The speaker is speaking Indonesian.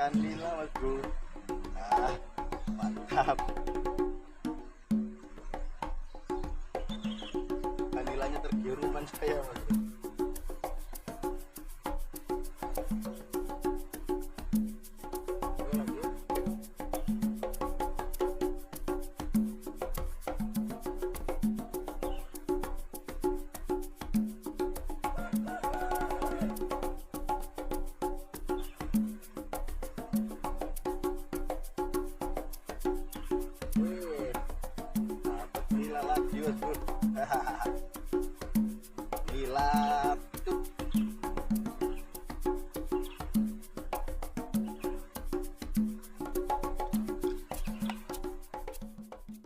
ikan nila mas bro. Ah, mantap. Ikan nilanya tergiur umpan saya mas bro. Nila lagi mas bro. Nila